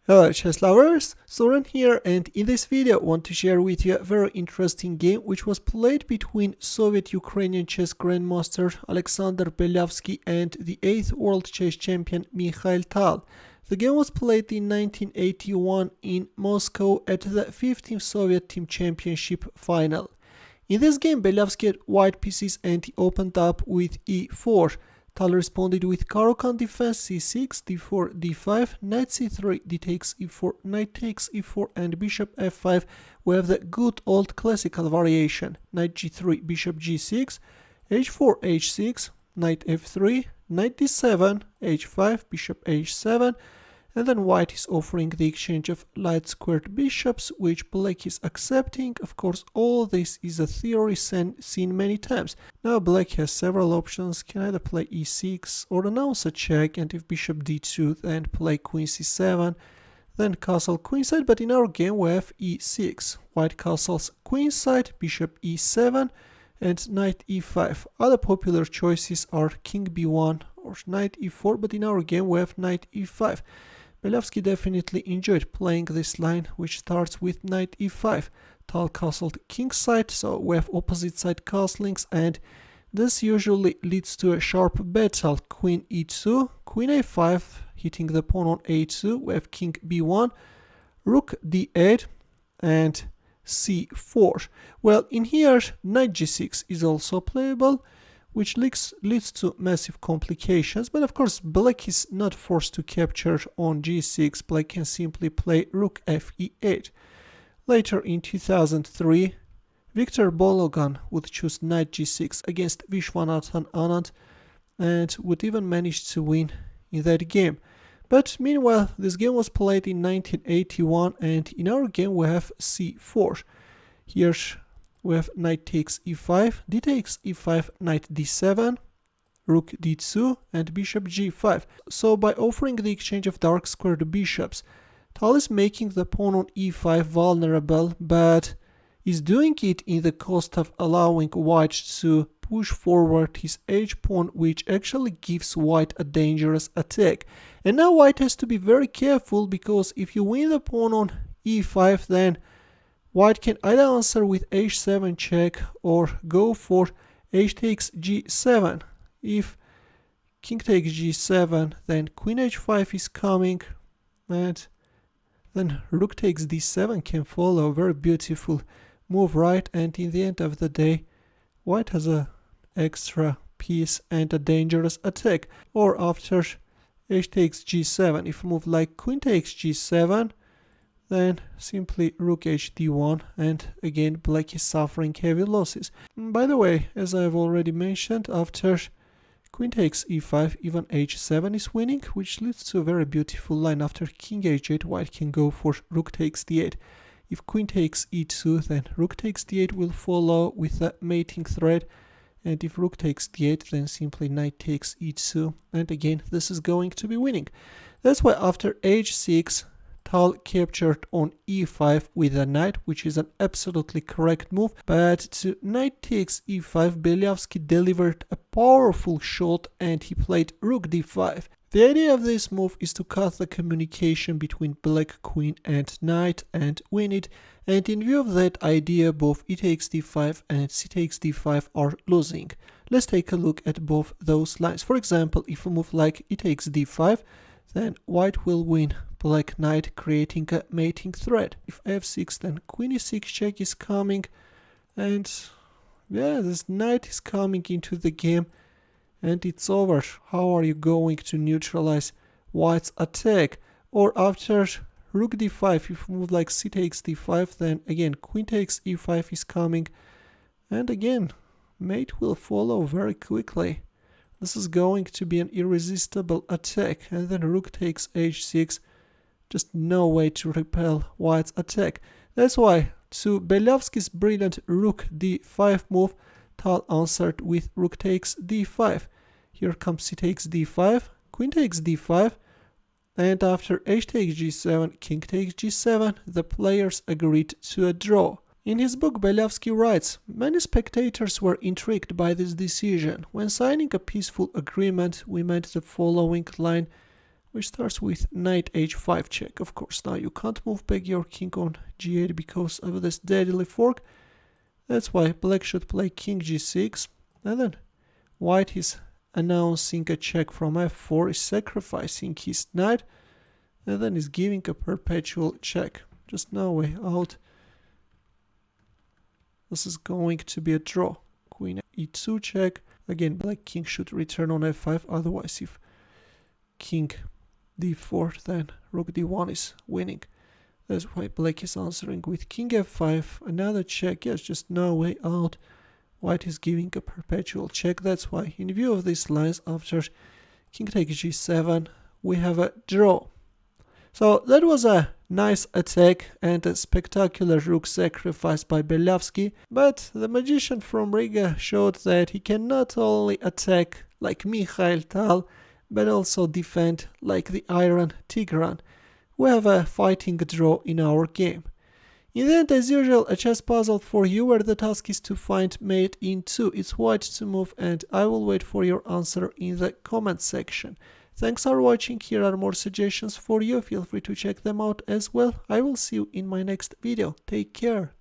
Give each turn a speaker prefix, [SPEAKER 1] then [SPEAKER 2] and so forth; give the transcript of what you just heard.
[SPEAKER 1] Hello chess lovers, Suren here, and in this video I want to share with you a very interesting game which was played between Soviet-Ukrainian chess grandmaster Alexander Beliavsky and the 8th world chess champion Mikhail Tal. The game was played in 1981 in Moscow at the 15th Soviet Team Championship final. In this game Beliavsky had white pieces and he opened up with e4. Tal responded with Caro-Kann defense, c6, d4, d5, knight c3, d takes e4, knight takes e4, and bishop f5. We have the good old classical variation. Knight g3, bishop g6, h4, h6, knight f3, knight d7, h5, bishop h7, and then white is offering the exchange of light squared bishops, which black is accepting. Of course, all this is a theory seen many times. Now black has several options, can either play e6 or announce a check, and if bishop d2 then play queen c7, then castle queenside, but in our game we have e6. White castles queenside, bishop e7, and knight e5. Other popular choices are king b1 or knight e4, but in our game we have knight e5. Beliavsky definitely enjoyed playing this line, which starts with knight e5. Tal castled kingside, so we have opposite side castlings, and this usually leads to a sharp battle. Queen e2, queen a5, hitting the pawn on a2, we have king b1, rook d8, and c4. Well, in here, knight g6 is also playable, which leads to massive complications, but of course black is not forced to capture on g6. Black can simply play rook fe8. Later in 2003, Viktor Bologan would choose knight g6 against Vishwanathan Anand and would even manage to win in that game. But meanwhile, this game was played in 1981, and in our game we have c4. Here we have knight takes e5, d takes e5, knight d7, rook d2, and bishop g5. So by offering the exchange of dark squared bishops, Tal is making the pawn on e5 vulnerable, but is doing it in the cost of allowing white to push forward his h-pawn, which actually gives white a dangerous attack. And now white has to be very careful, because if you win the pawn on e5, then white can either answer with h7 check or go for h takes g7. If king takes g7, then queen h5 is coming, and then rook takes d7 can follow. Very beautiful move, right? And in the end of the day, white has a extra piece and a dangerous attack. Or after h takes g7, if a move like queen takes g7, then simply rook h d1, and again black is suffering heavy losses. By the way, as I have already mentioned, after queen takes e5, even h7 is winning, which leads to a very beautiful line. After king h8, white can go for rook takes d8. If queen takes e2, then rook takes d8 will follow with a mating thread, and if rook takes d8, then simply knight takes e2, and again this is going to be winning. That's why after h6, Tal captured on e5 with a knight, which is an absolutely correct move, but to knight takes e5, Beliavsky delivered a powerful shot and he played rook d5. The idea of this move is to cut the communication between black queen and knight and win it, and in view of that idea, both e takes d5 and c takes d5 are losing. Let's take a look at both those lines. For example, if a move like e takes d5, then white will win black knight, creating a mating thread. If f6, then queen e6 check is coming, and yeah, this knight is coming into the game, and it's over. How are you going to neutralize white's attack? Or after rook d5, if you move like c takes d5, then again queen takes e5 is coming, and again mate will follow very quickly. This is going to be an irresistible attack, and then rook takes h6, just no way to repel white's attack. That's why to Beliavsky's brilliant rook d5 move, Tal answered with rook takes d5. Here comes c takes d5, queen takes d5, and after h takes g7, king takes g7, the players agreed to a draw. In his book, Beliavsky writes, "Many spectators were intrigued by this decision. When signing a peaceful agreement, we made the following line which starts with knight h5 check. Of course, now you can't move back your king on g8 because of this deadly fork. That's why black should play king g6, and then white is announcing a check from f4, is sacrificing his knight, and then is giving a perpetual check. Just no way out. This is going to be a draw. Queen e2 check. Again, black king should return on f5, otherwise if king d4, then rook d1 is winning. That's why black is answering with king f5, another check. Yes, just no way out. White is giving a perpetual check. That's why, in view of these lines, after king takes g7, we have a draw. So that was a nice attack and a spectacular rook sacrifice by Beliavsky, but the magician from Riga showed that he can not only attack like Mikhail Tal, but also defend like the Iron Tigran. We have a fighting draw in our game. In the end, as usual, a chess puzzle for you where the task is to find mate in 2. It's white to move, and I will wait for your answer in the comment section. Thanks for watching. Here are more suggestions for you. Feel free to check them out as well. I will see you in my next video. Take care.